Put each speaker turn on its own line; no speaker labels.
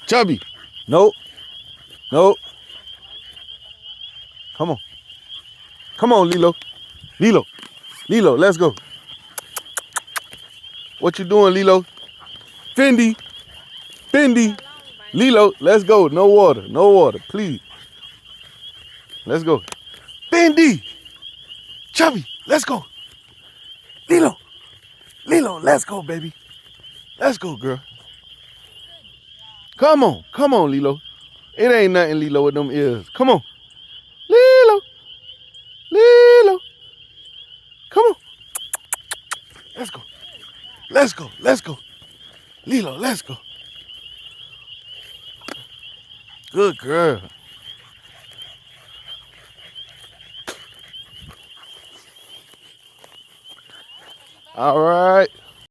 Chubby. Nope. Nope. Come on. Come on, Lilo. Lilo. Lilo, let's go. What you doing, Lilo? Fendi. Fendi. Lilo, let's go. No water. No water, please. Let's go. Fendi. Chubby, let's go. Lilo. Lilo, let's go, baby. Let's go, girl. Come on. Come on, Lilo. It ain't nothing, Lilo, with them ears. Come on. Lilo. Lilo. Come on. Let's go. Let's go. Let's go. Lilo, let's go. Good girl. All right.